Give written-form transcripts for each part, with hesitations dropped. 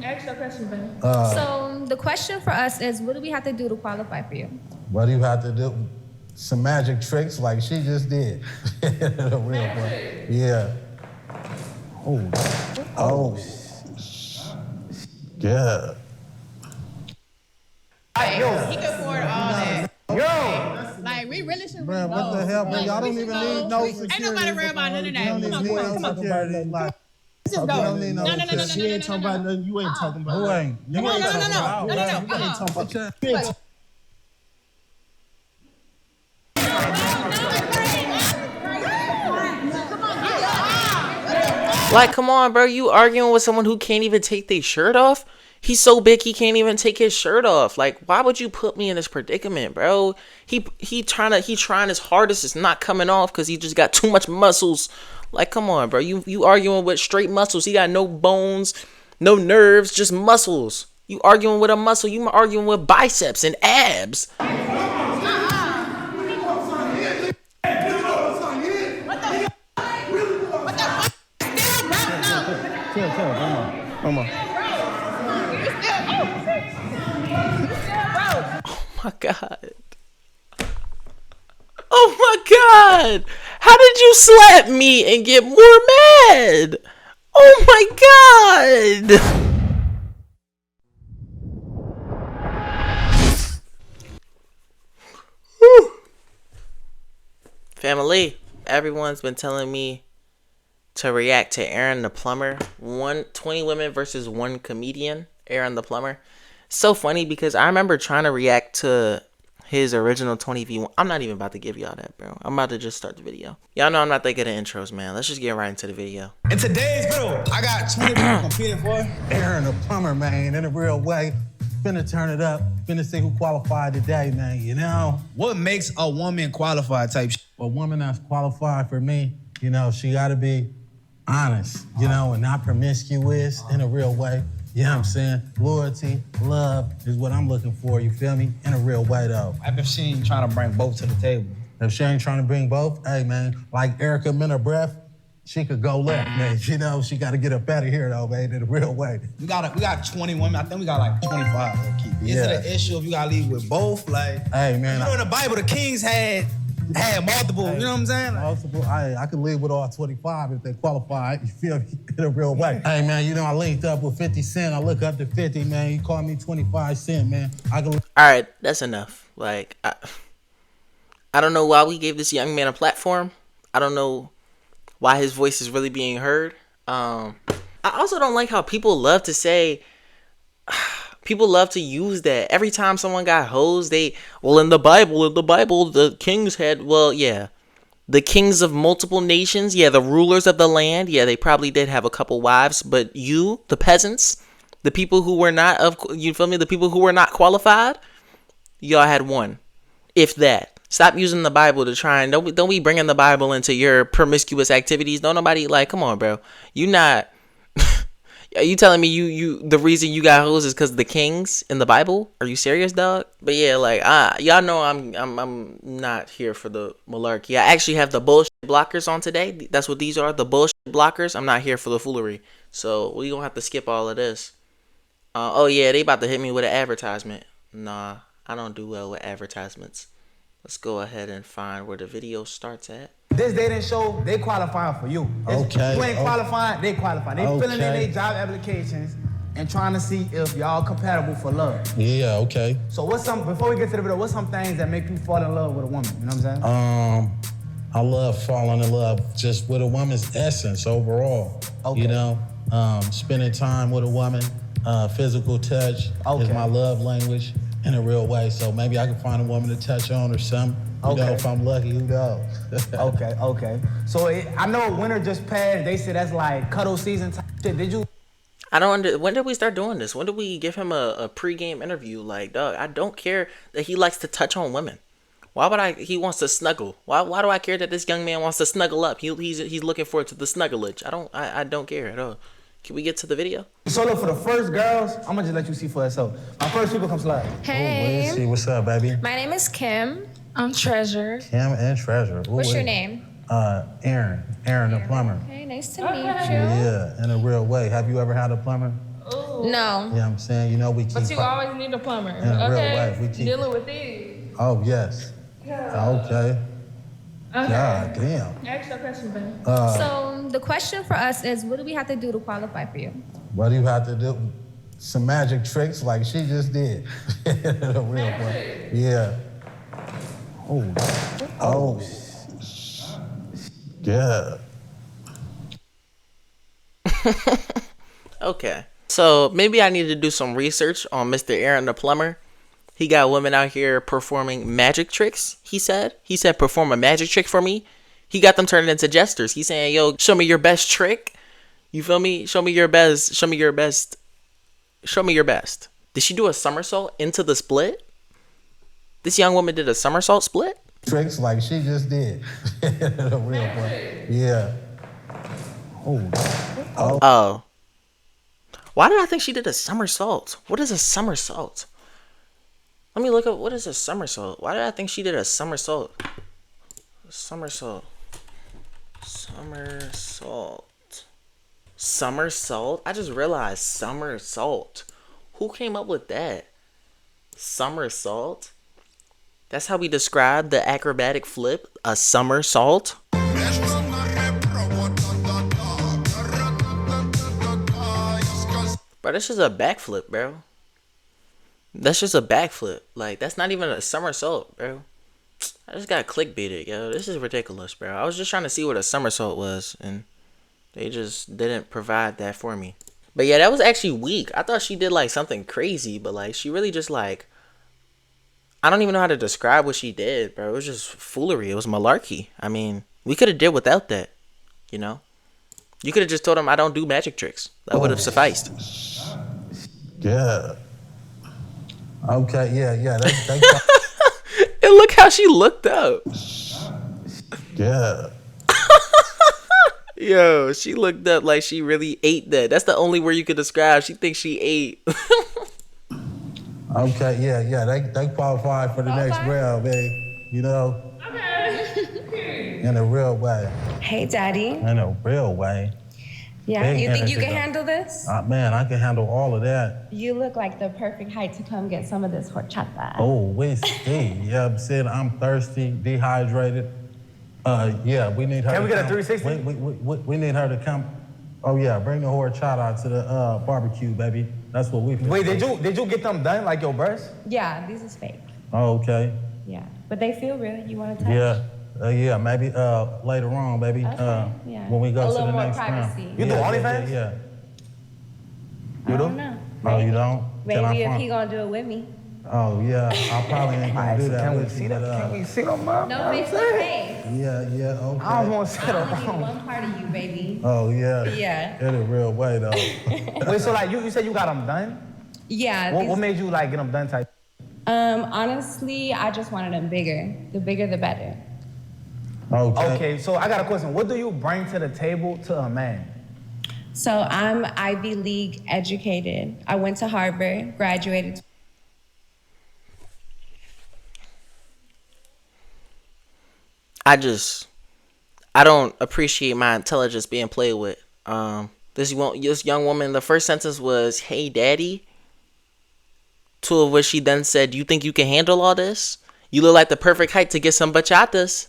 Ask your question, baby. So the question for us is, what do we have to do to qualify for you? What do you have to do? Some magic tricks like she just did. The real one. Yeah. Oh. Yeah. He can afford all that. Like, we really should Bro, what the hell, man? Y'all don't even need no security. Ain't nobody worry about none of that. Come on, come on. Security. Like, Let's just go. you don't need no security. She ain't talking about nothing. You ain't talking about. Who ain't? You No. ain't talking about. Like, come on, bro. You arguing with someone who can't even take their shirt off? He's so big he can't even take his shirt off. Like, why would you put me in this predicament, bro? He trying his hardest. It's not coming off because he just got too much muscles. Like, come on, bro. You arguing with straight muscles. He got no bones, no nerves, just muscles. You arguing with a muscle. You arguing with biceps and abs. Come on. Oh my god. Oh my god. How did you slap me and get more mad? Oh my god. Family, everyone's been telling me to react to Aaron the Plumber. 20 women versus one comedian, Aaron the Plumber. So funny because I remember trying to react to his original 20v1. I'm not even about to give y'all that, bro. I'm about to just start the video. Y'all know I'm not that good at intros, man. Let's just get right into the video. In today's video, I got 20 people competing for Aaron the Plumber, man, in a real way. Finna turn it up. Finna see who qualified today, man, you know? what makes a woman qualified type shit. A woman that's qualified for me, you know, she gotta be honest, you know, and not promiscuous in a real way. You know what I'm saying? Loyalty, love is what I'm looking for, you feel me? In a real way, though. If she ain't trying to bring both to the table. If she ain't trying to bring both, hey, man, like Erica Minor Breath, she could go left, man. You know, she got to get up out of here, though, man, in a real way. We got 20 women. I think we got like 25. Okay. Is it an issue if you got to leave with both? Like, hey, man. You know, in the Bible, the kings had multiple, you know what I'm saying? Like, multiple, I could live with all 25 if they qualify, you feel me, in a real way. Hey, man, you know, I linked up with 50 Cent. I look up to 50, man. You call me 25 Cent, man. All right, that's enough. Like, I don't know why we gave this young man a platform. I don't know why his voice is really being heard. I also don't like how people love to say... People love to use that. Every time someone got hosed, in the Bible, the kings had, the kings of multiple nations, the rulers of the land, they probably did have a couple wives, but you, the peasants, the people who were not, the people who were not qualified, y'all had one, if that. Stop using the Bible to try and, don't be bringing the Bible into your promiscuous activities. Don't nobody, come on, bro. You not... Are you telling me you the reason you got hoes is because of the kings in the Bible? Are you serious, dog? But yeah, y'all know I'm not here for the malarkey. I actually have the bullshit blockers on today. That's what these are, the bullshit blockers. I'm not here for the foolery. So we gonna have to skip all of this. Oh yeah, they about to hit me with an advertisement. Nah, I don't do well with advertisements. Let's go ahead and find where the video starts at. this dating show, they qualifying for you. Okay. You ain't qualifying, they qualify. They filling in their job applications and trying to see if y'all compatible for love. Yeah, okay. So before we get to the video, what's some things that make you fall in love with a woman? You know what I'm saying? I love falling in love just with a woman's essence overall. Okay. You know, spending time with a woman, physical touch is my love language in a real way. So maybe I can find a woman to touch on or something. You know, if I'm lucky, who knows? Okay. So I know winter just passed. They said that's like cuddle season type shit. Did you? When did we start doing this? When did we give him a pre-game interview? Like, dog, I don't care that he likes to touch on women. Why would he wants to snuggle? Why do I care that this young man wants to snuggle up? He's looking forward to the snugglage. I don't care at all. Can we get to the video? So look, for the first girls, I'm gonna just let you see for yourself. My first people come slide. Hey. See, what's up, baby? My name is Kim. I'm Treasure. Kim and Treasure. What's your name? Aaron the Plumber. Hey, nice to meet you. Yeah, in a real way. Have you ever had a plumber? Oh, No. You know what I'm saying? You know, we keep... But you always need a plumber. In a real way, we keep... Dealing with these. Oh, yes. Okay. God damn. Ask your question, babe. So the question for us is, what do we have to do to qualify for you? What do you have to do? Some magic tricks like she just did. The real one. Yeah. Oh. Yeah. Okay. So maybe I need to do some research on Mr. Aaron the Plumber. He got women out here performing magic tricks, he said. He said, perform a magic trick for me. He got them turning into jesters. He's saying, yo, show me your best trick. You feel me? Show me your best. Show me your best. Show me your best. Did she do a somersault into the split? This young woman did a somersault split? Tricks like she just did. The real one. Yeah. Oh. Why did I think she did a somersault? What is a somersault? Let me look up, what is a somersault? Why did I think she did a somersault? Somersault. Somersault? I just realized somersault. Who came up with that? Somersault? That's how we describe the acrobatic flip? A somersault? Bro, that's just a backflip, bro. That's just a backflip. Like, that's not even a somersault, bro. I just got clickbaited, yo. This is ridiculous, bro. I was just trying to see what a somersault was, and they just didn't provide that for me. But yeah, that was actually weak. I thought she did, like, something crazy, but, like, she really just, like... I don't even know how to describe what she did, bro. It was just foolery. It was malarkey. I mean, we could have did without that, you know? You could have just told him I don't do magic tricks. That would have sufficed. Yeah. Okay, yeah. And look how she looked up. Yeah. Yo, she looked up like she really ate that. That's the only word you could describe. She thinks she ate. Okay, yeah. They qualify for the next round, babe. You know? Okay. In a real way. Hey, Daddy. In a real way. Yeah, Big you think you energy, can though. handle this? Man, I can handle all of that. You look like the perfect height to come get some of this horchata. Oh, whiskey. Yeah, I'm saying I'm thirsty, dehydrated. Yeah, we need her. Can we to get a come. 360? We need her to come. Oh yeah, bring the horchata to the barbecue, baby. That's what we. Wait, did you get them done like your breasts? Yeah, this is fake. Oh, okay. Yeah, but they feel real. You want to touch? Yeah, maybe later on, baby. Okay, yeah. When we go A to little the more next privacy. round. You do OnlyFans? Yeah. I don't know. Oh, you don't? Can I Maybe if find- he gonna do it with me. Oh yeah, I probably ain't gonna do that. Can we with see you, them? but, Can we see them, mom? No face to face. Yeah, okay. I don't want to sit I only need around. one part of you, baby. Oh yeah. Yeah. In a real way though. Wait, so like you said you got them done? Yeah. What made you like get them done type? Honestly, I just wanted them bigger. The bigger, the better. Okay, so I got a question. What do you bring to the table to a man? So I'm Ivy League educated. I went to Harvard, graduated. I don't appreciate my intelligence being played with. This young woman, the first sentence was, "Hey, daddy." To of which she then said, "You think you can handle all this? You look like the perfect height to get some bachatas."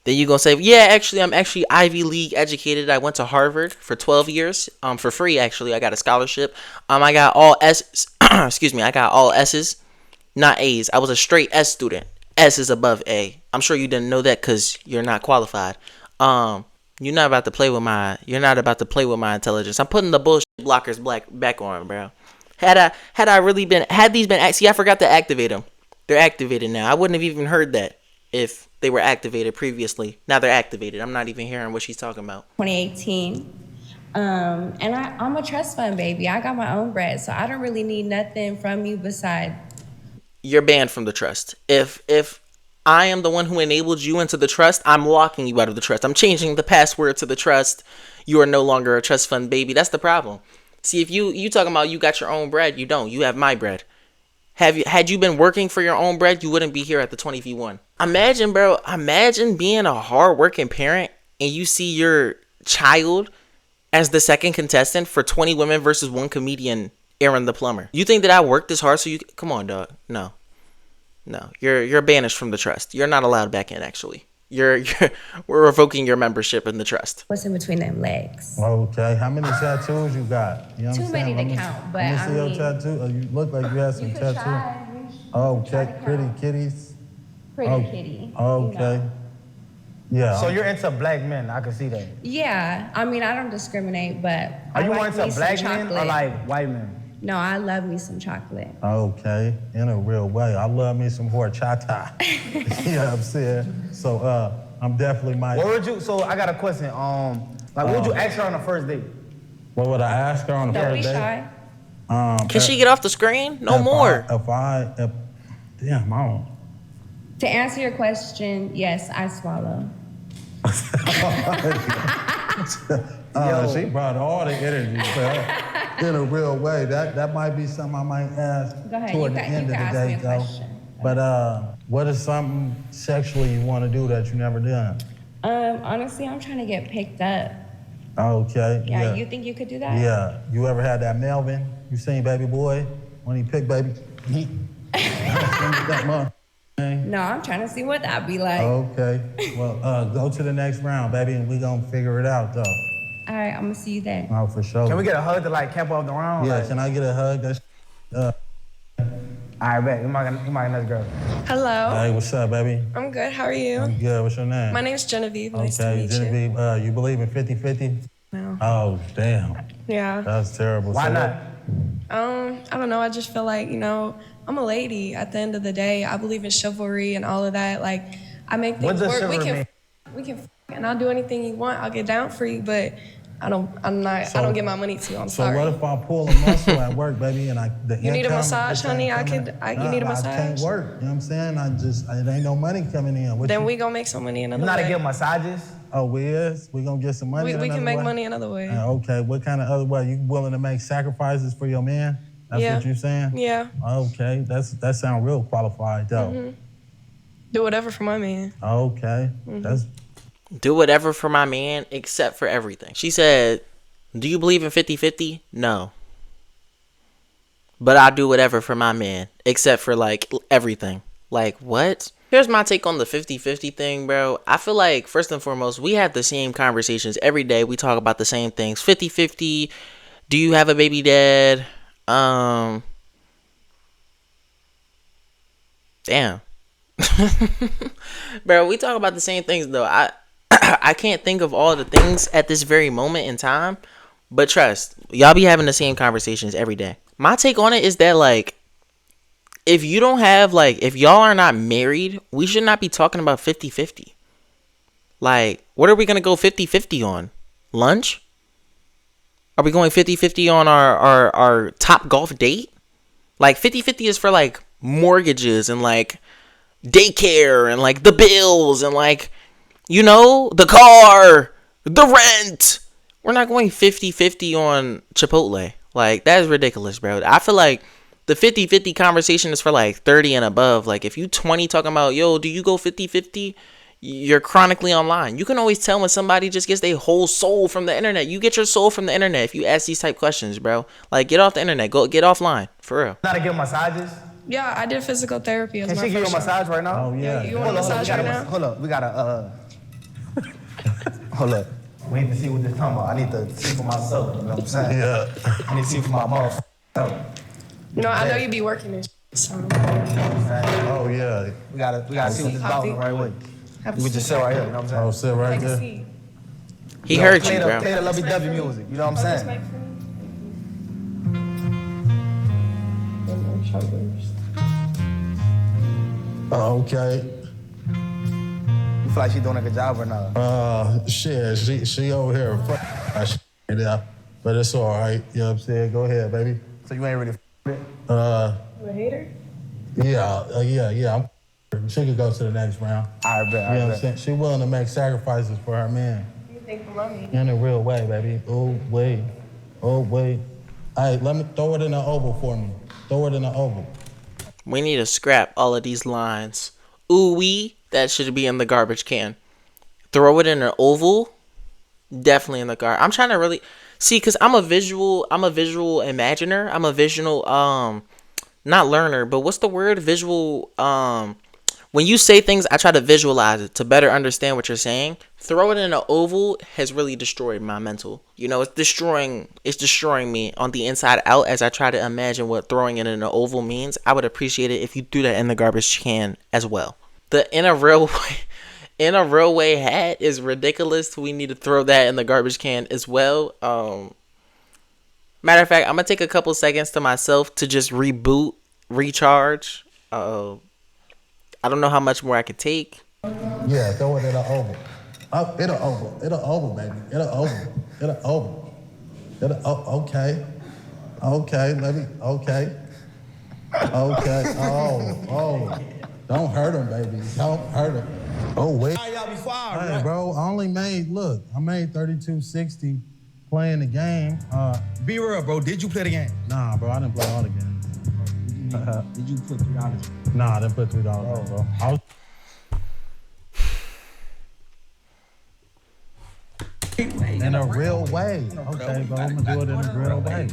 Then you gonna say, "Yeah, actually, I'm actually Ivy League educated. I went to Harvard for 12 years, for free. Actually, I got a scholarship. I got all S's. Excuse me, I got all S's, not A's. I was a straight S student. S is above A. I'm sure you didn't know that because you're not qualified. You're not about to play with my intelligence. I'm putting the bullshit blockers back on, bro. Had these been, see, I forgot to activate them. They're activated now. I wouldn't have even heard that if they were activated previously. Now they're activated. I'm not even hearing what she's talking about. 2018. And I'm a trust fund baby. I got my own bread, so I don't really need nothing from you besides. You're banned from the trust. If I am the one who enabled you into the trust, I'm locking you out of the trust. I'm changing the password to the trust. You are no longer a trust fund baby. That's the problem. See, if you talking about you got your own bread, you don't. You have my bread. Had you been working for your own bread, you wouldn't be here at the 20v1. Imagine, bro. Imagine being a hardworking parent and you see your child as the second contestant for 20 women versus one comedian, Aaron the Plumber. You think that I worked this hard so you... Come on, dog. No. You're banished from the trust. You're not allowed back in, actually. We're revoking your membership in the trust. What's in between them legs? Okay, how many tattoos you got? You know what Too I'm many saying? to count, but let me I see your mean, tattoo. Oh, you look like you had some you could tattoos. try. Okay, pretty kitties. Pretty kitty. Okay. You know. Yeah. So you're into black men. I can see that. Yeah, I mean, I don't discriminate, but Are you I more like into me some black men or chocolate. like white men? No, I love me some chocolate. Okay, in a real way. I love me some horchata. You know what I'm saying? So I'm definitely What would you? So I got a question. Like, what would you ask her on the first date? What would I ask her on the Don't first be date? shy. Can she get off the screen? No more. Damn, I don't. To answer your question, yes, I swallow. She brought all the energy, but in a real way. That might be something I might ask Go ahead, toward you the can end of the ask day, me a though. question. But what is something sexually you want to do that you never done? Honestly, I'm trying to get picked up. Okay. Yeah, you think you could do that? Yeah. You ever had that Melvin? You seen Baby Boy when he picked Baby? No, I'm trying to see what that'd be like. Okay. Well, go to the next round, baby, and we gonna figure it out, though. All right, I'm gonna see you there. Oh, for sure. Can we get a hug to like cap off the round? Yeah. Like, Can I get a hug? That's. all right, bet. You my next girl. Hello. Hey, what's up, baby? I'm good. How are you? I'm good. What's your name? My name's Genevieve. Nice to Okay, meet Genevieve. You believe in 50-50? No. Oh, damn. Yeah. That's terrible. Why So not? I don't know. I just feel like, I'm a lady at the end of the day. I believe in chivalry and all of that. Like, I make What things does work. chivalry We can and I'll do anything you want. I'll get down for you, but I don't get my money to you. I'm So sorry. what if I pull a muscle at work, baby, and You need a massage, honey? You need a massage? I can't work. You know what I'm saying? it ain't no money coming in. Then we gonna make some money another You know how to way. give massages? Oh, we gonna get some money. We can make way? money another way. Okay, what kind of other way? You willing to make sacrifices for your man? That's Yeah. what you saying? Yeah. Okay, that sound real qualified though. Do whatever for my man. Okay, that's Do whatever for my man except for everything. She said, do you believe in 50-50? No. But I do whatever for my man except for like everything. Like what? Here's my take on the 50-50 thing, bro. I feel like first and foremost, we have the same conversations every day. We talk about the same things. 50-50. Do you have a baby dad? Damn. Bro, we talk about the same things though. I can't think of all the things at this very moment in time, but trust, y'all be having the same conversations every day. My take on it is that like if you don't have if y'all are not married, we should not be talking about 50-50. Like, what are we going to go 50-50 on? Lunch? Are we going 50-50 on our top golf date? Like 50-50 is for like mortgages and like daycare and like the bills and like, the car, the rent. We're not going 50-50 on Chipotle. Like, that is ridiculous, bro. I feel like the 50-50 conversation is for like 30 and above. Like, if you 20 talking about, yo, do you go 50-50? You're chronically online. You can always tell when somebody just gets their whole soul from the internet. You get your soul from the internet if you ask these type questions, bro. Like, get off the internet. Go get offline. For real. Know how to give massages? Yeah, I did physical therapy as Can my she give you a first job. massage right now? oh yeah. You want a massage right now? Hold up. We gotta hold up. We need to see what this talking about. I need to see for myself. You know what I'm saying? Yeah. I need to see for my mouth. I know you be working this. So. Oh yeah. We gotta see what this about the right way. We just sit right here. You know what I'm Oh, saying? sit right Take a there. seat. He heard you, bro. Play the lovey-dovey music. You know what I'm saying? Okay. You feel like she doing a good job or not? Shit, she over here. Yeah, but it's all right. You know what I'm saying? Go ahead, baby. So you ain't really with it? You a hater? Yeah. She could go to the next round. I bet. You know what I'm saying? She willing to make sacrifices for her man. You think below me? In a real way, baby. Oh, wait. Hey, let me throw it in the oval for me. Throw it in the oval. We need to scrap all of these lines. Ooh wee, that should be in the garbage can. Throw it in an oval, definitely in the garbage. I'm trying to really, See, cause I'm a visual imaginer. I'm a visual not learner, but what's the word? Visual when you say things, I try to visualize it to better understand what you're saying. Throw it in an oval has really destroyed my mental. You know, it's destroying me on the inside out as I try to imagine what throwing it in an oval means. I would appreciate it if you threw that in the garbage can as well. The in a real way hat is ridiculous. We need to throw that in the garbage can as well. Matter of fact, I'm gonna take a couple seconds to myself to just reboot, recharge. I don't know how much more I can take. Yeah, throw it in an oval. Oh, it'll oval, baby. It'll oval. Okay. Let me. Okay. Oh. Don't hurt him, baby. Don't hurt him. Oh wait. Hey, bro, I made 3260 playing the game. Be real, bro. Did you play the game? Nah, bro, I didn't play all the games. Did you put $3? Nah, I didn't put $3 in, bro. I was in a real way. Okay, bro, I'm gonna do it in a real way.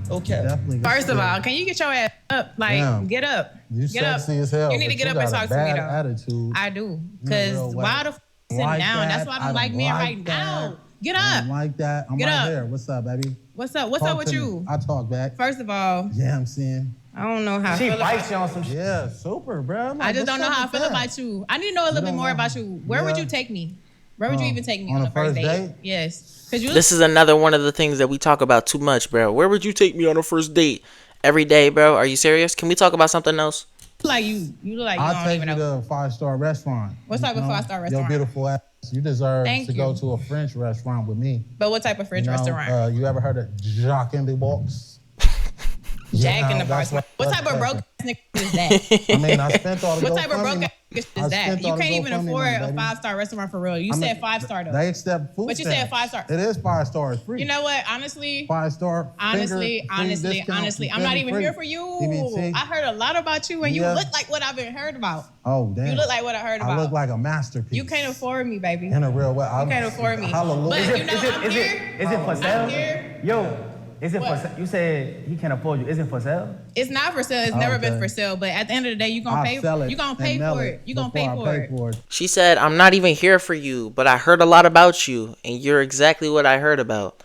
Okay. Definitely. First of all, can you get your ass up? Like, Damn. get up. You Get up. sexy as hell. You need to but get up got and a talk to me, bad though. Attitude. I do. In a Because real way. why the f sitting Like down? that, That's why I don't like men right now. Get I up. don't like that. I'm Get right up. here. What's up, baby? What's up? What's Talk up with to me. you? I talk back. First of all, Yeah, I'm seeing. I don't know how I She feel about bites you on some shit. Yeah, super, bro. I just don't know how I feel about you. I need to know a little bit don't more know. about you. Where would Yeah. you take me? Where would you even take me on on a the first first date? date? Yes. Cause you This is another one of the things that we talk about too much, bro. Where would you take me on a first date? Every day, bro. Are you serious? Can we talk about something else? look like you. You look like you I'll don't take even you know. to a 5-star restaurant. What type of 5-star restaurant? Your beautiful ass. You deserve Thank to go you. to a French restaurant with me. But what type of French restaurant? You ever heard of Jacques in the Box? Jack in the that's Box. What type of broke ass nigga is that? I mean, I spent all the What type of broke GoFundMe. ass nigga is I that? spent You all the can't even GoFundMe afford money, a baby. 5-star restaurant for real. You I mean, said 5-star though. They accept food But you said stamps. 5-star. It is 5 stars free. You know what? Honestly, 5-star. honestly, I'm not even here for you. EBT. I heard a lot about you, and you Yeah. look like what I've been heard about. Oh, damn. You look like what I heard about. I look like a masterpiece. You can't afford me, baby. In a real way. You can't afford me. Hallelujah. But you know, I'm here. Is it for sale? I'm here. Yo, is it What? for sale? You said he can't afford you. Is it for sale? It's not for sale. It's never been Okay. for sale. But at the end of the day, you gonna I'll pay. sell it You gonna and pay mail for it. You gonna pay before I for it. She said, I'm not even here for you, but I heard a lot about you, and you're exactly what I heard about.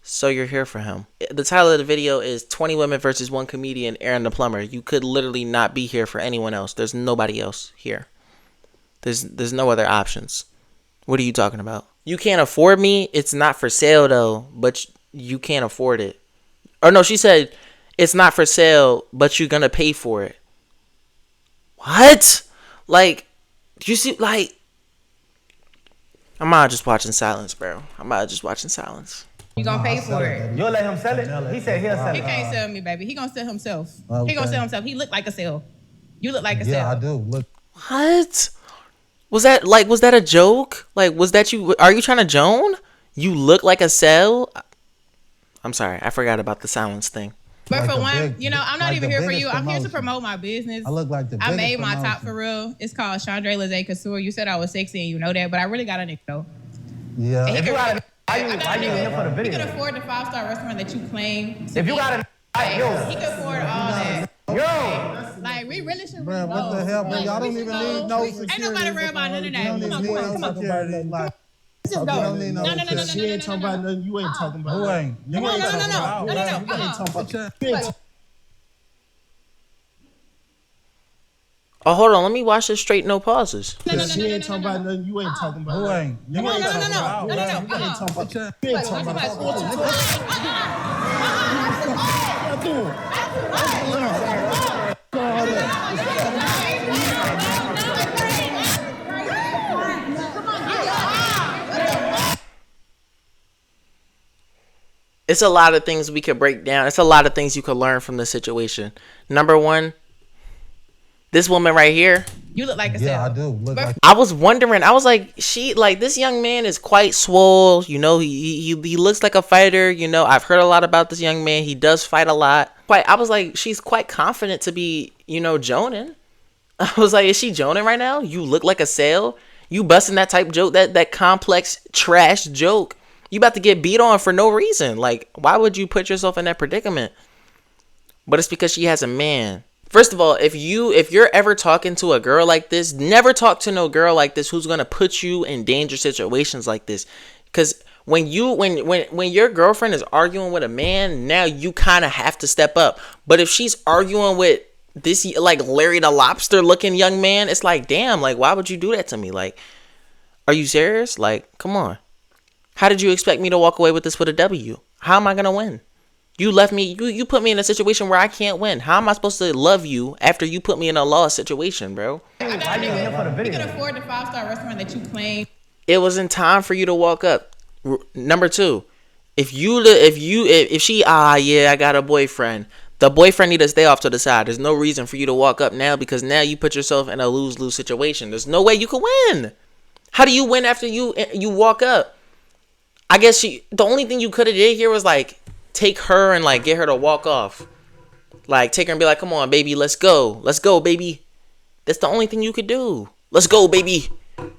So you're here for him. The title of the video is 20 Women versus 1 Comedian, Aaron the Plumber. You could literally not be here for anyone else. There's nobody else here. There's no other options. What are you talking about? You can't afford me. It's not for sale, though, but you can't afford it. Or no, she said, it's not for sale, but you're going to pay for it. What? Like, do you see, like, I'm not just watching silence, bro. I'm not just watching silence. You gonna pay for it. You'll let him sell it? He said he'll sell He it. can't sell me, baby. He gonna sell himself. He Okay. gonna sell himself. He look like a sale. You look like a sale. Yeah, I do. Look. What? Was that a joke? Like, was that you? Are you trying to Joan? You look like a cell? I'm sorry. I forgot about the silence thing. But Like for the one, big- you know, I'm not like even the here for biggest you. I'm here to promotion. promote my business. I look like the I biggest made my top promotion. for real. It's called Chandre Lizette Couture. You said I was sexy and you know that, but I really got a nigga though. Yeah. And he If you could- got a why you I got a here nigga. for the He video? could afford the 5-star restaurant that you claim. If you got a He could afford all that. yo, Like, we really should Bro, really what the go. hell, bro? Like, Y'all we don't should even go. need no Ain't security. nobody worry about none of that. You don't Come on, need no come on. security. Like, Let's just you go. don't need no No, no, no, no, no, security. She ain't talking about nothing you ain't talking about. Who ain't? You Come on, ain't no, no, no, talking no, about- no, no, no. You ain't talking about. You ain't talking Oh, hold on. Let me watch this straight, no pauses. She ain't talking about nothing you ain't talking about. Who ain't? You Come on, ain't no, no, talking no, about- no, no, no, You ain't talking about. You ain't talking about. It's a lot of things we could break down. It's a lot of things you could learn from this situation. Number one, this woman right here. You look like a Yeah, I sale. do. Look like I was wondering. I was like, this young man is quite swole. You know, he looks like a fighter. You know, I've heard a lot about this young man. He does fight a lot. I was like, she's quite confident to be, joning. I was like, is she joning right now? You look like a sale. You busting that type joke, that complex trash joke You about to get beat on for no reason. Like, why would you put yourself in that predicament? But it's because she has a man. First of all, if you're ever talking to a girl like this, never talk to no girl like this who's gonna put you in danger situations like this. Because when your girlfriend is arguing with a man, now you kind of have to step up. But if she's arguing with this like Larry the Lobster looking young man, it's like, damn, like, why would you do that to me? Like, are you serious? Like, come on. How did you expect me to walk away with this with a W? How am I gonna win? You left me, you put me in a situation where I can't win. How am I supposed to love you after you put me in a lost situation, bro? You can afford the 5-star restaurant that you claim. It wasn't time for you to walk up. Number 2, if she, yeah, I got a boyfriend. The boyfriend need to stay off to the side. There's no reason for you to walk up now, because now you put yourself in a lose-lose situation. There's no way you can win. How do you win after you walk up? I guess the only thing you could have did here was like take her and like get her to walk off. Like take her and be like, come on, baby, let's go. Let's go, baby. That's the only thing you could do. Let's go, baby.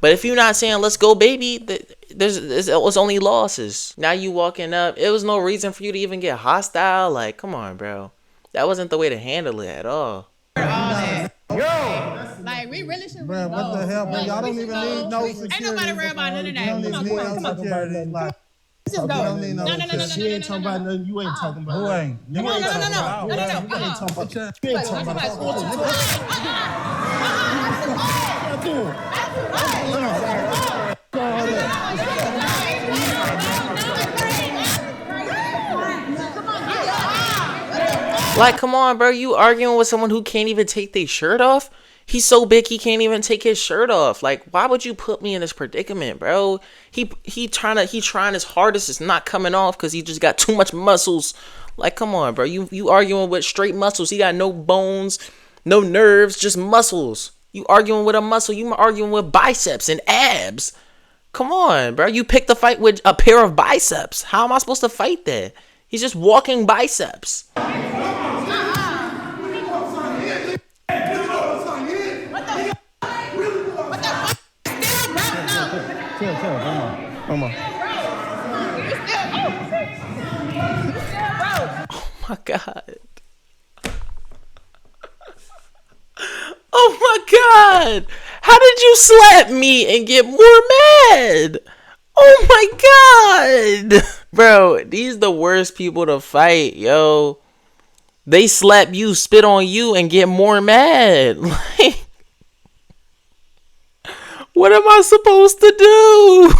But if you're not saying let's go, baby, there's only losses. Now you walking up. It was no reason for you to even get hostile. Like, come on, bro. That wasn't the way to handle it at all. Like, we really should Bro, what the hell, man? Y'all don't even need no security. Ain't nobody worry about none of that. You don't even need no security. Like, Let's just go. you don't need no security. She ain't talking about nothing you ain't talking about. Who ain't? You ain't talking about. You ain't talking about. You ain't talking Like, come on, bro. You arguing with someone who can't even take their shirt off? He's so big he can't even take his shirt off. Like, why would you put me in this predicament, bro? He trying his hardest. It's not coming off because he just got too much muscles. Like, come on, bro. You arguing with straight muscles. He got no bones, no nerves, just muscles. You arguing with a muscle. You arguing with biceps and abs. Come on, bro. You picked a fight with a pair of biceps. How am I supposed to fight that? He's just walking biceps. Come on. Oh my God. Oh my God. How did you slap me and get more mad? Oh my God. Bro, these the worst people to fight, yo. They slap you, spit on you, and get more mad. Like, what am I supposed to do?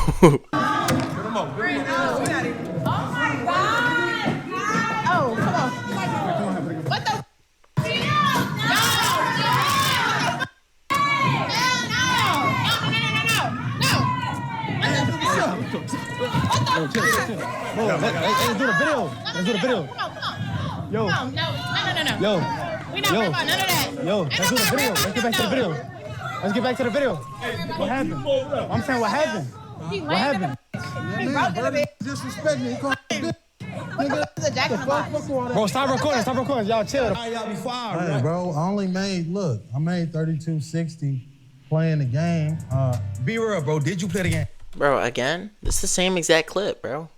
Let's do the video. Let's do the video. Yo. No. We not worried about none of that. Yo, let's do the video. Let's get back to the video. Let's get back to the video. What happened? I'm saying what happened. What happened? Disrespect me. He called me Bro, stop recording. Stop recording. Y'all chill. y'all be fired. Hey, bro, I made 3260 playing the game. Be real, bro. Did you play the game? Bro, again? It's the same exact clip, bro.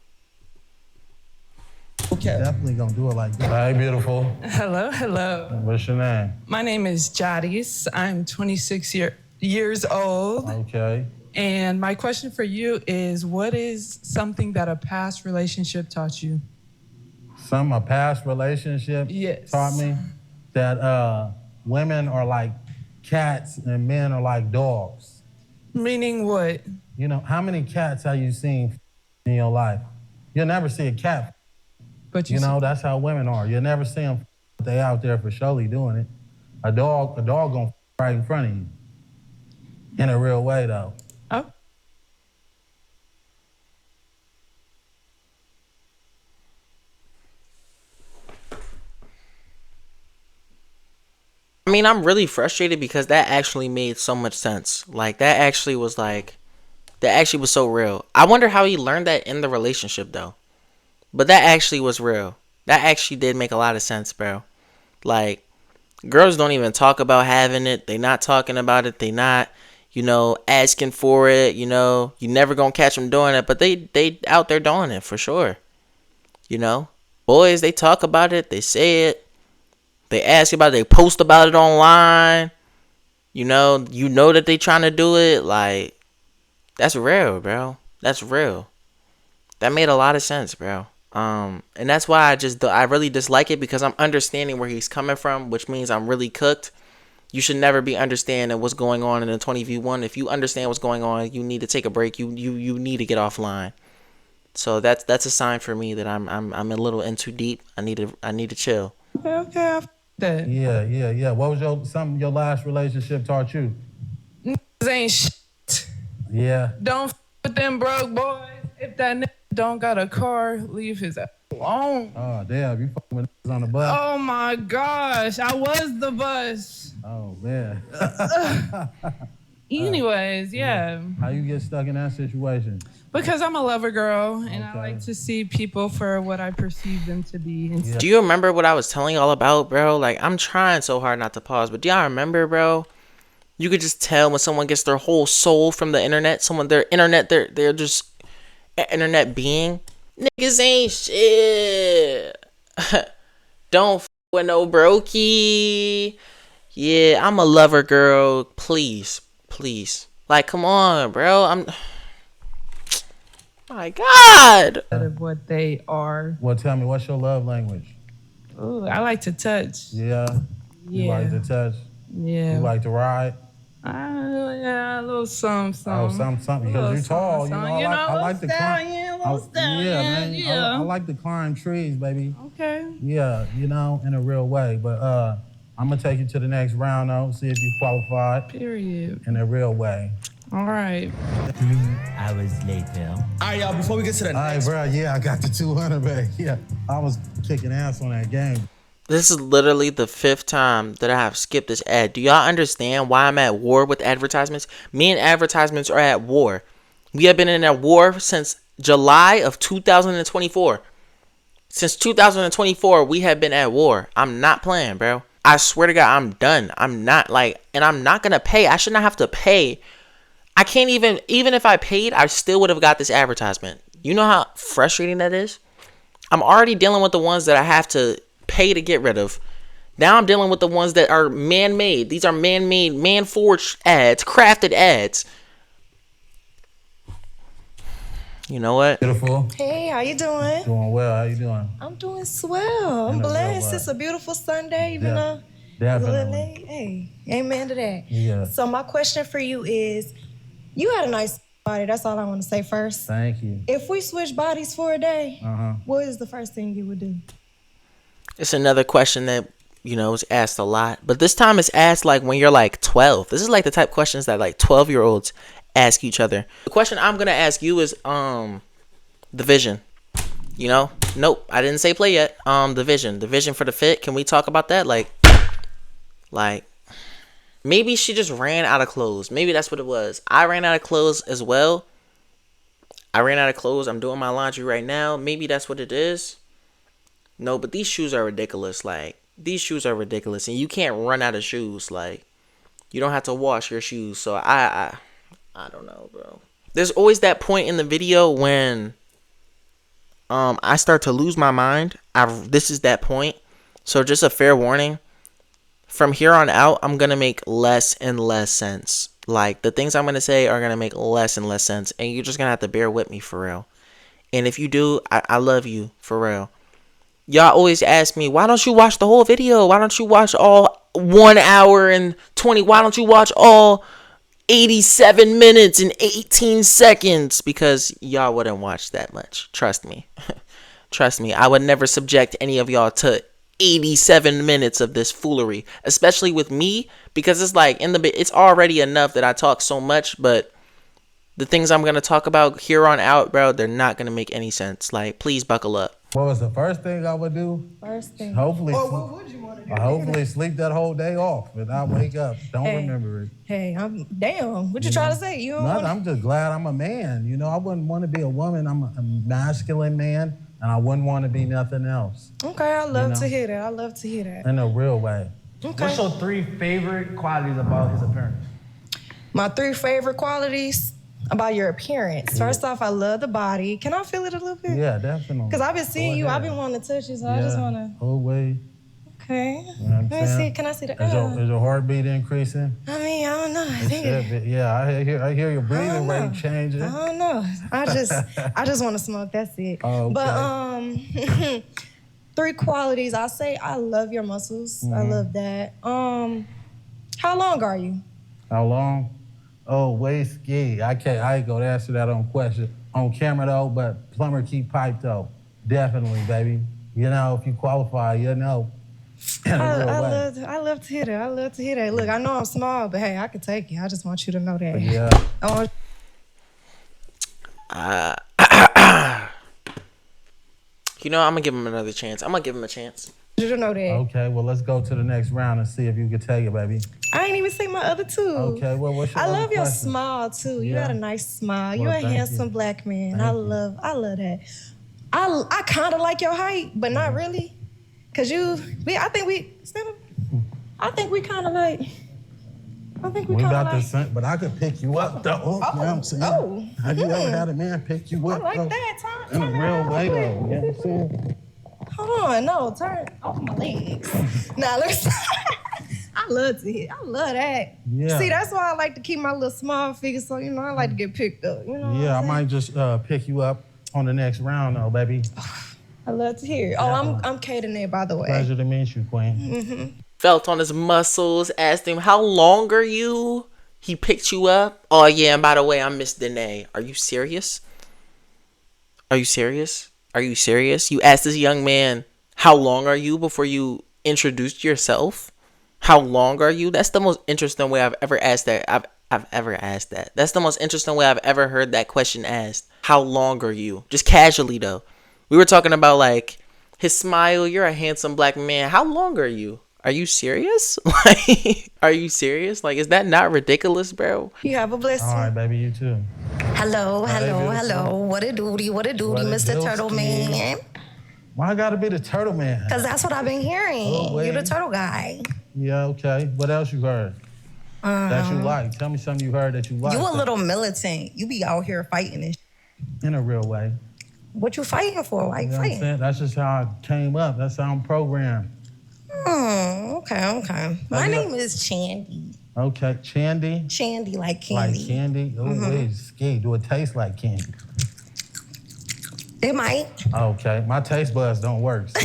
Okay. Definitely gonna do it like that. Hey, beautiful. Hello. What's your name? My name is Jadis. I'm 26 years old. Okay. And my question for you is, what is something that a past relationship taught you? A past relationship taught me that women are like cats and men are like dogs. Meaning what? You know, how many cats have you seen in your life? You'll never see a cat. But you know, that's how women are. You'll never see them. They out there for surely doing it. A dog gonna right in front of you. In a real way, though. Oh. I mean, I'm really frustrated because that actually made so much sense. Like, that actually was so real. I wonder how he learned that in the relationship, though. But that actually was real. That actually did make a lot of sense, bro. Like, girls don't even talk about having it. They not talking about it. They not, you know, asking for it, you know, you never gonna catch them doing it, but they out there doing it for sure. You know, boys, they talk about it, they say it, they ask about it, they post about it online. You know that they trying to do it. Like, that's real, bro. That's real. That made a lot of sense, bro. And that's why I really dislike it, because I'm understanding where he's coming from, which means I'm really cooked. You should never be understanding what's going on in the 20v1. If you understand what's going on, you need to take a break. You need to get offline. So that's a sign for me that I'm a little in too deep. I need to chill. Okay. Yeah. What was something your last relationship taught you? Niggas ain't shit. Yeah. Don't with them broke boys. If that nigga don't got a car, leave his ass alone. Oh, damn. You fucking with niggas on the bus? Oh, my gosh. I was the bus. Oh, man. Anyways, yeah. How you get stuck in that situation? Because I'm a lover girl, and I like to see people for what I perceive them to be. Yeah. Do you remember what I was telling y'all about, bro? Like, I'm trying so hard not to pause, but do y'all remember, bro? You could just tell when someone gets their whole soul from the internet. They're just an internet being. Niggas ain't shit. Don't f with no brokey. Yeah, I'm a lover girl. Please. Like, come on, bro. My God. Of what they are. Well, tell me, what's your love language? Oh, I like to touch. Yeah. You like to touch? Yeah. You like to ride? Yeah, a little something. Oh, something. Because you're tall. You know, I like to climb. Yeah, man. Yeah. I like to climb trees, baby. Okay. Yeah, you know, in a real way. But I'm going to take you to the next round, though, see if you qualified. Period. In a real way. All right. 3 hours later. All right, y'all, before we get to the next. All right, bro, yeah, I got the 200 back. Yeah, I was kicking ass on that game. This is literally the 5th time that I have skipped this ad. Do y'all understand why I'm at war with advertisements? Me and advertisements are at war. We have been in a war since July of 2024. Since 2024, we have been at war. I'm not playing, bro. I swear to God, I'm done. I'm not and I'm not going to pay. I should not have to pay. I can't even if I paid, I still would have got this advertisement. You know how frustrating that is? I'm already dealing with the ones that I have to pay to get rid of. Now I'm dealing with the ones that are man-made. These are man-made, man-forged ads, crafted ads. You know what? Beautiful. Hey, how you doing? Doing well. How you doing? I'm doing swell. I'm blessed. It's a beautiful Sunday, even though it's a little late. Hey, amen to that. Yeah. So my question for you is, you had a nice body. That's all I want to say first. Thank you. If we switch bodies for a day, what is the first thing you would do? It's another question that, you know, is asked a lot. But this time it's asked like when you're like 12. This is like the type of questions that like 12-year-olds ask each other. The question I'm going to ask you is the vision. You know? Nope, I didn't say play yet. The vision for the fit. Can we talk about that? Like maybe she just ran out of clothes. Maybe that's what it was. I ran out of clothes as well. I'm doing my laundry right now. Maybe that's what it is. No, but these shoes are ridiculous. Like, these shoes are ridiculous. And you can't run out of shoes. Like, you don't have to wash your shoes. So, I don't know, bro. There's always that point in the video when I start to lose my mind. This is that point. So, just a fair warning. From here on out, I'm going to make less and less sense. Like, the things I'm going to say are going to make less and less sense. And you're just going to have to bear with me for real. And if you do, I love you for real. Y'all always ask me, why don't you watch the whole video? Why don't you watch all 1 hour and 20? Why don't you watch all 87 minutes and 18 seconds? Because y'all wouldn't watch that much. Trust me. Trust me. I would never subject any of y'all to 87 minutes of this foolery. Especially with me. Because it's like, it's already enough that I talk so much. But the things I'm going to talk about here on out, bro, they're not going to make any sense. Like, please buckle up. What was the first thing I would do? First thing. Hopefully, what would you want to do? Hopefully sleep that whole day off and I wake up. Don't remember it. Hey, damn. What you trying to say? You don't Nothing. I'm just glad I'm a man. You know, I wouldn't want to be a woman. I'm a masculine man, and I wouldn't want to be nothing else. Okay, I love to hear that. I love to hear that. In a real way. Okay. What's your 3 favorite qualities about his appearance? My 3 favorite qualities about your appearance. First off, I love the body. Can I feel it a little bit? Yeah, definitely. Because I've been seeing you. I've been wanting to touch you, so I just want to. Oh, wait. Okay. You know Let me see. Can I see the? Is your heartbeat increasing? I mean, I don't know. I think I hear your breathing rate changing. I don't know. I just want to smoke. That's it. Oh, okay. But 3 qualities. I'll say I love your muscles. I love that. How long are you? How long? Oh, whiskey. I ain't gonna answer that on camera though, but plumber keep pipe though. Definitely, baby. You know, if you qualify, you know. I love to hear that. I love to hear that. Look, I know I'm small, but hey, I can take it. I just want you to know that. Yeah. You know, I'm gonna give him another chance. I'm gonna give him a chance. You to know that. Okay, well, let's go to the next round and see if you can take it, baby. I ain't even seen my other 2. Okay, well, what's your I love your question? smile too. You got a nice smile. Well, You're a handsome black man. I love that. I kind of like your height, but not really. Cause I think we kind of like. We about to sing, but I could pick you up though. You know what I'm saying? Have you ever had a man pick you up? I like that. In a real way though. You know what I'm saying? Hold on, no, turn off my legs. Now listen. I love that. Yeah. See, that's why I like to keep my little small figure. So I like to get picked up. You know. Yeah, I might just pick you up on the next round though, baby. I love to hear it. Oh, I'm Kaden, by the way. Pleasure to meet you, Queen. Felt on his muscles, asked him, how long are you? He picked you up. Oh, yeah, and by the way, I'm Miss Danae. Are you serious? Are you serious? Are you serious? You asked this young man, how long are you before you introduced yourself? How long are you? That's the most interesting way I've ever asked that. I've ever asked that. That's the most interesting way I've ever heard that question asked. How long are you? Just casually, though. We were talking about, like, his smile. You're a handsome black man. How long are you? Are you serious? Like, are you serious? Like, is that not ridiculous, bro? You have a blessing. All right, baby, you too. Hello. What a duty, Mr. Turtle Man. Why I gotta be the turtle man? Because that's what I've been hearing. You're the turtle guy. Yeah, okay. What else you heard that you like? Tell me something you heard that you like. You a little militant. You be out here fighting and in a real way. What you fighting for? Why you fighting? That's just how I came up. That's how I'm programmed. Okay. My name is Chandy. Okay, Chandy? Chandy, like candy. Like candy? Oh, wait, ski. Do it taste like candy? It might. Okay, my taste buds don't work. So,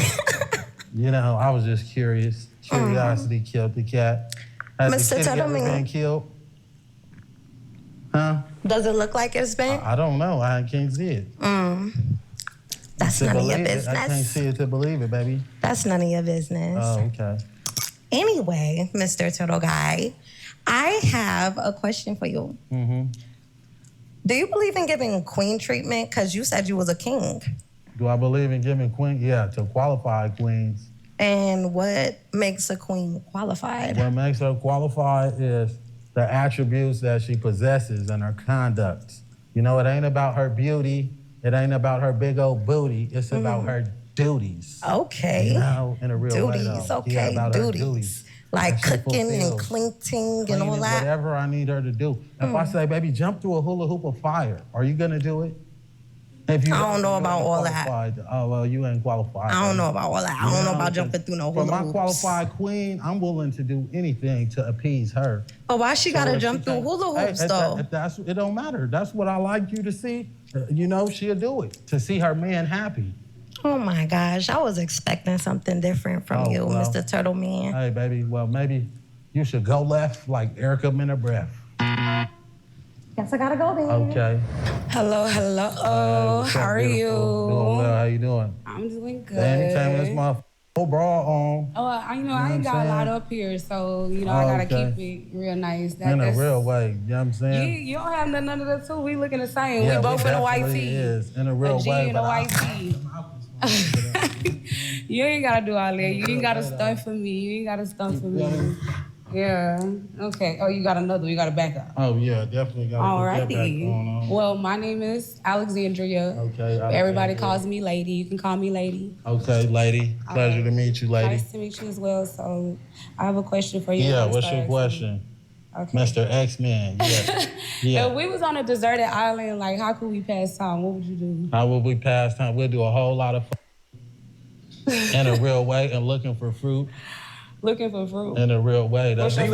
you know, I was just curious. Curiosity killed the cat. Has the kitty ever been killed? Huh? Does it look like it's been? I don't know. I can't see it. That's none of your business. I can't see it to believe it, baby. That's none of your business. Oh, okay. Anyway, Mr. Turtle Guy, I have a question for you. Do you believe in giving queen treatment? Because you said you was a king. Do I believe in giving queen? Yeah, to qualify queens. And what makes a queen qualified? What makes her qualified is the attributes that she possesses and her conduct. You know, it ain't about her beauty. It ain't about her big old booty. It's about her duties. Okay. You know, in a real way, duties, though. okay, Yeah, about duties. her duties. Like cooking and cleaning and all that? Whatever I need her to do. If I say, baby, jump through a hula hoop of fire, are you gonna do it? I don't know about all that. Oh, well, you ain't qualified. I don't know about all that. I don't know about jumping through no hula hoops. For my qualified queen, I'm willing to do anything to appease her. But why she gotta jump through hula hoops, though? It don't matter. That's what I like you to see. You know, she'll do it to see her man happy. Oh my gosh, I was expecting something different from you, well, Mr. Turtle Man. Hey, baby, well, maybe you should go left like Erica Minabreath. Guess I gotta go then. Okay. Hello. How are you? Doing well. How you doing? I'm doing good. Danny came with my bra on. Oh, I ain't got a lot up here, so I gotta keep it real nice. In a real way, you know what I'm saying? You don't have none of the two. We looking the same. Yeah, we both in a white tee. Is in a real way. And a white tee. You ain't gotta do all that. You ain't gotta stunt for me. Yeah. Okay. Oh, you got another one. You got a backup. Oh, yeah, definitely got to put that back on. Well, my name is Alexandria. Okay. Everybody calls me Lady. You can call me Lady. Okay, Lady. Pleasure to meet you, Lady. Nice to meet you as well. So, I have a question for you. Yeah, what's your question? Okay. Mr. X-Men. Yeah. If we was on a deserted island, like how could we pass time? What would you do? How would we pass time? We'll do a whole lot of in a real way and looking for fruit. Looking for fruit. In a real way. Do you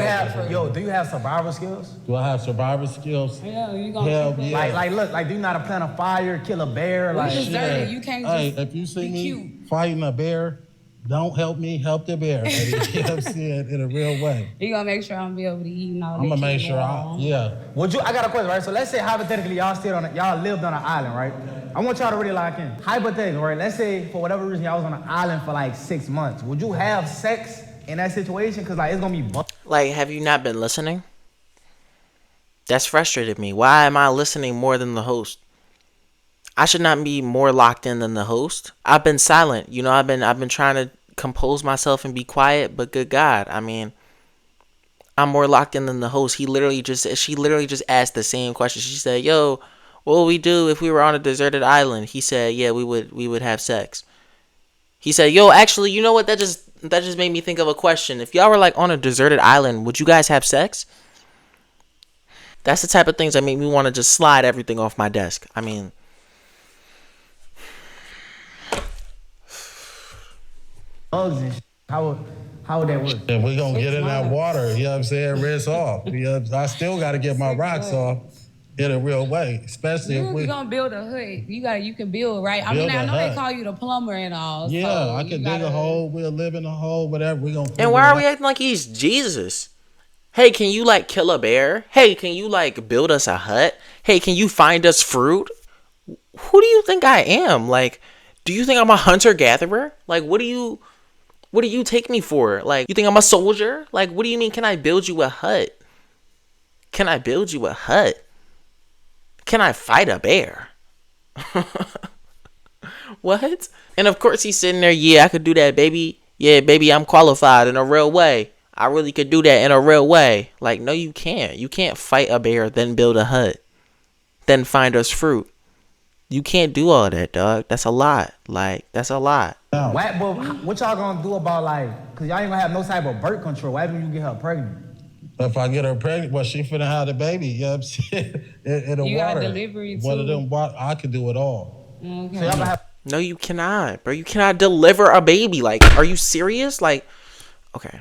have survival skills? Do I have survival skills? Yeah, you gonna keep Like do you know how to plant a fire, kill a bear? We deserted. You can't just if you see be me cute. fighting a bear, don't help me, help the bear. Baby. You know what I'm saying? In a real way. You gonna make sure I'm be able to eat and all that. I'm gonna make sure Would you? I got a question, right? So let's say hypothetically y'all lived on an island, right? I want y'all to really lock in. Hypothetically, right? Let's say for whatever reason y'all was on an island for like 6 months. Would you have sex in that situation? Cause like it's gonna be like, have you not been listening? That's frustrated me. Why am I listening more than the host? I should not be more locked in than the host. I've been silent. You know, I've been trying to compose myself and be quiet, but good God, I mean, I'm more locked in than the host. She literally just asked the same question. She said, "Yo, what would we do if we were on a deserted island?" He said, "Yeah, we would have sex." He said, "Yo, actually, you know what? That just made me think of a question. If y'all were like on a deserted island, would you guys have sex?" That's the type of things that make me want to just slide everything off my desk. I mean, how would that work? And we're gonna get in that water, you know what I'm saying? Rinse off. I still gotta get my rocks off in a real way. Especially if You're gonna build a hood. You can build, right? I mean, I know they call you the plumber and all. Yeah, so I can dig a hole, we'll live in a hole, whatever. We're gonna and why are we acting like he's Jesus? Hey, can you like kill a bear? Hey, can you like build us a hut? Hey, can you find us fruit? Who do you think I am? Like, do you think I'm a hunter-gatherer? Like, what do you take me for? Like, you think I'm a soldier? Like, what do you mean, can I build you a hut? Can I build you a hut? Can I fight a bear? What? And of course he's sitting there, yeah, I could do that, baby. Yeah, baby, I'm qualified in a real way. I really could do that in a real way. Like, no, you can't. You can't fight a bear, then build a hut, then find us fruit. You can't do all that, dog. That's a lot. Like, that's a lot. What y'all gonna do about like, cause y'all ain't gonna have no type of birth control. What happens when you get her pregnant? If I get her pregnant, well, she finna have the baby, you know what I'm saying? In the you water. got delivery too. One of them, I can do it all. Okay. So y'all gonna have. No, you cannot, bro. You cannot deliver a baby. Like, are you serious? Like, okay.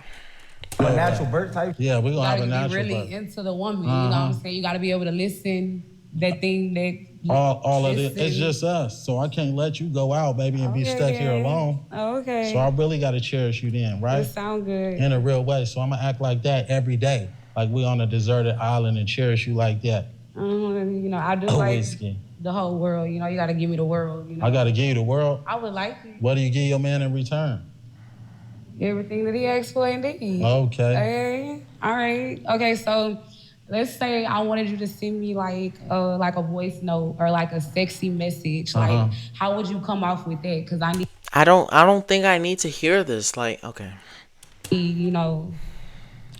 A natural birth type? Yeah, we're gonna have a natural birth. You gotta be really into the woman, you know what I'm saying? You gotta be able to listen, that thing that... All of it, it's just us. So I can't let you go out, baby, and be stuck here alone. Okay. So I really gotta cherish you then, right? That sound good. In a real way. So I'm gonna act like that every day. Like we on a deserted island and cherish you like that. You know, I do the whole world. You know, you gotta give me the world, you know? I gotta give you the world? I would like it. What do you give your man in return? Everything that he asked for indeed. Okay. All right. Okay, so let's say I wanted you to send me like a voice note or like a sexy message. Like, how would you come off with that? Cause I don't think I need to hear this. Like, okay. You know.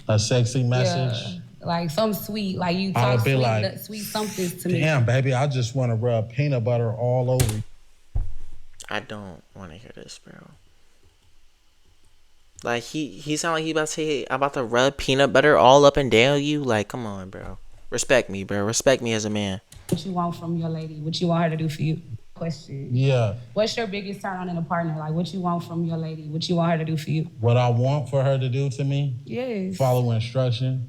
A sexy message? Yeah. Like something sweet. Like you talk sweet, like, sweet something to me. Damn, baby, I just want to rub peanut butter all over you. I don't want to hear this, bro. Like, he sound like he about to say, I'm about to rub peanut butter all up and down you. Like, come on, bro. Respect me, bro. Respect me as a man. What you want from your lady? What you want her to do for you? Question. Yeah. What's your biggest turn on in a partner? Like, what you want from your lady? What you want her to do for you? What I want for her to do to me? Yes. Follow instruction.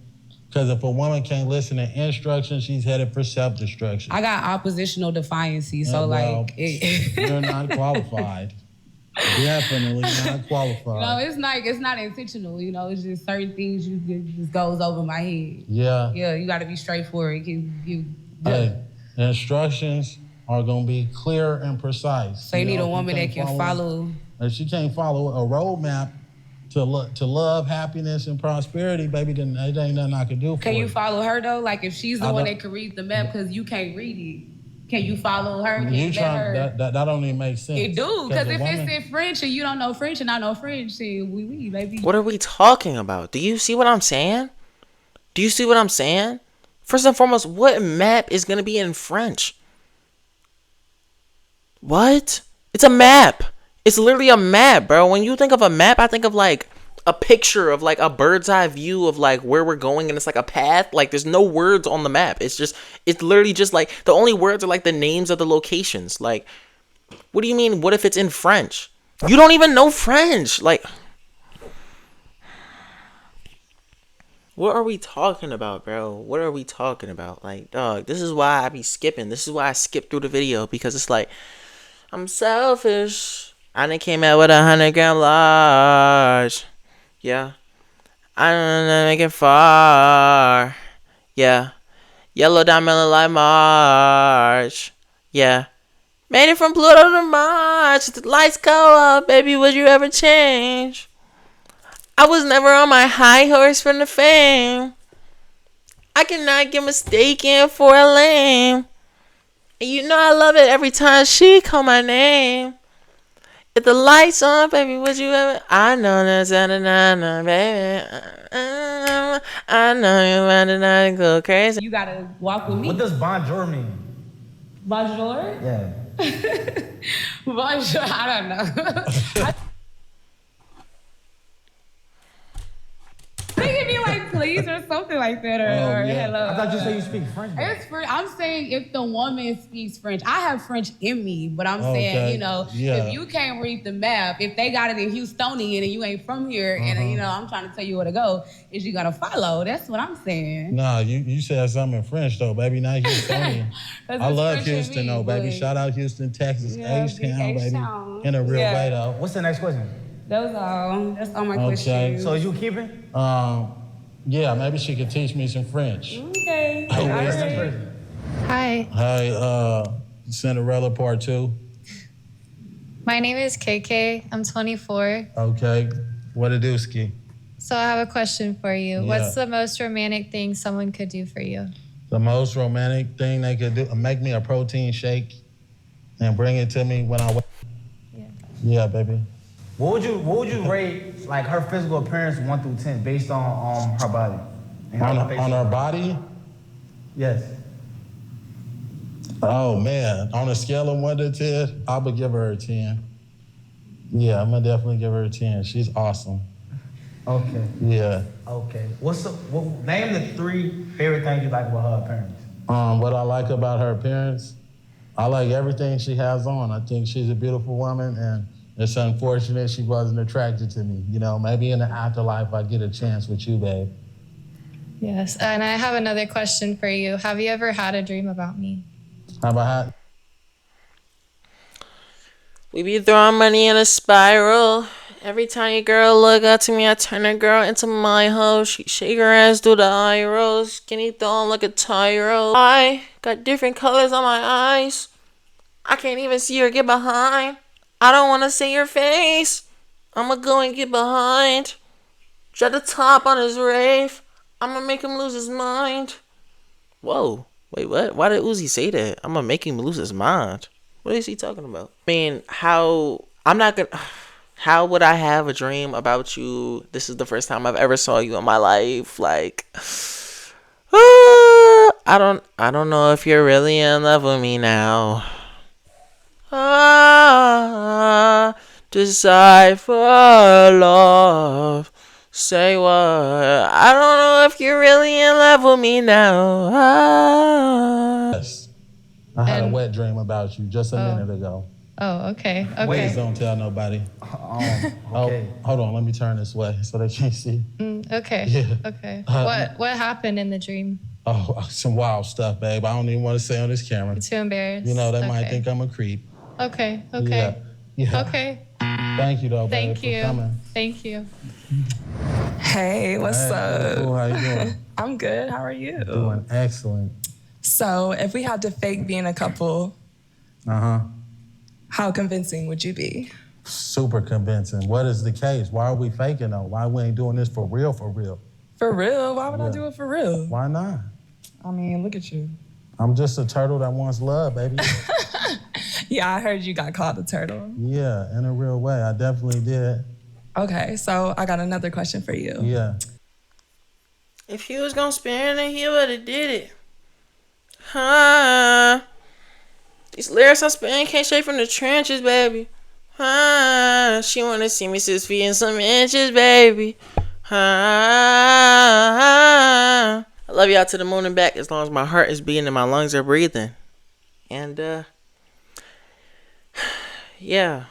Because if a woman can't listen to instruction, she's headed for self-destruction. I got oppositional defiancy, so you're not qualified. Definitely not qualified. No, it's not intentional. You know, it's just certain things just goes over my head. Yeah. Yeah, you got to be straightforward. Instructions are gonna be clear and precise. So you need a woman that can follow. If she can't follow a roadmap to love, happiness, and prosperity, baby, then it ain't nothing I can do for you. Can you follow her though? Like if she's the one that can read the map because you can't read it. Can you follow her? That don't even make sense. It do, because if it's in French and you don't know French and I know French, we baby. What are we talking about? Do you see what I'm saying? Do you see what I'm saying? First and foremost, what map is gonna be in French? What? It's a map. It's literally a map, bro. When you think of a map, I think of like a picture of like a bird's eye view of like where we're going, and it's like a path. Like there's no words on the map. It's literally just like the only words are like the names of the locations. Like, what do you mean? What if it's in French? You don't even know French. Like, what are we talking about, bro? What are we talking about? Like, dog, this is why I be skipping. This is why I skip through the video, because it's like, I'm selfish. I done came out with 100-gram large. Yeah. I don't make it far. Yeah. Yellow diamond like March. Yeah. Made it from Pluto to Mars. The lights go up, baby. Would you ever change? I was never on my high horse from the fame. I cannot get mistaken for a lame. And you know I love it every time she call my name. If the lights on, baby, would you ever? I know that's na baby. I know you want to go crazy. You gotta walk with me. What does bonjour mean? Bonjour? Yeah. Bonjour, I don't know. I think it'd be like please or something like that, or hello. I thought you said you speak French. It's French. I'm saying if the woman speaks French, I have French in me, but I'm saying, you know, if you can't read the map, if they got it in Houstonian and you ain't from here, and you know, I'm trying to tell you where to go, is you gotta follow. That's what I'm saying. Nah, you said something in French though, baby. Not Houstonian. I love French Houston though, baby. Shout out Houston, Texas, H-Town, baby. H-Town. In a real way though. What's the next question? That's all my questions. So is you keeping? Yeah, maybe she could teach me some French. Okay. Hi, Hey, Cinderella Part 2. my name is KK. I'm 24. Okay. What a dooski. So I have a question for you. Yeah. What's the most romantic thing someone could do for you? The most romantic thing they could do, make me a protein shake and bring it to me when I wake. Yeah, baby. What would you rate like her physical appearance 1 through 10 based on her body? On her body? Yes. Oh man, on a scale of 1 to 10, I would give her a 10. Yeah, I'm gonna definitely give her a 10. She's awesome. Okay. Yeah. Okay. Name the 3 favorite things you like about her appearance? What I like about her appearance, I like everything she has on. I think she's a beautiful woman, and it's unfortunate she wasn't attracted to me. You know, maybe in the afterlife I get a chance with you, babe. Yes, and I have another question for you. Have you ever had a dream about me? Have I had? We be throwing money in a spiral. Every time your girl look up to me, I turn her girl into my hoe. She shake her ass, do the eye rolls. Skinny thong like a tyro. I got different colors on my eyes. I can't even see her get behind. I don't want to see your face. I'ma go and get behind. Shut the top on his rave. I'ma make him lose his mind. Whoa. Wait, what? Why did Uzi say that? I'ma make him lose his mind. What is he talking about? I mean, how would I have a dream about you? This is the first time I've ever saw you in my life. Like, I don't know if you're really in love with me now. Decide for love. Say what? I don't know if you're really in love with me now. Yes. I had a wet dream about you just a minute ago. Oh, okay. Okay. Please don't tell nobody. Okay. Oh, hold on. Let me turn this way so they can't see. Okay. Yeah. Okay. What happened in the dream? Oh, some wild stuff, babe. I don't even want to say on this camera. Too embarrassed. You know, they might think I'm a creep. Okay. Okay. Yeah. Okay. Thank you, though, babe, Thank you. for coming. Thank you. Hey, what's up? Cool. How you doing? I'm good. How are you? Doing excellent. So, if we had to fake being a couple, how convincing would you be? Super convincing. What is the case? Why are we faking though? Why we ain't doing this for real, for real? For real? Why would I do it for real? Why not? I mean, look at you. I'm just a turtle that wants love, baby. Yeah, I heard you got called a turtle. Yeah, in a real way. I definitely did. Okay, so I got another question for you. Yeah. If he was gonna spin it, he would've did it. Huh? These lyrics I spin came straight from the trenches, baby. She wanna see me 6 feet and some inches, baby. I love y'all to the moon and back as long as my heart is beating and my lungs are breathing. And yeah.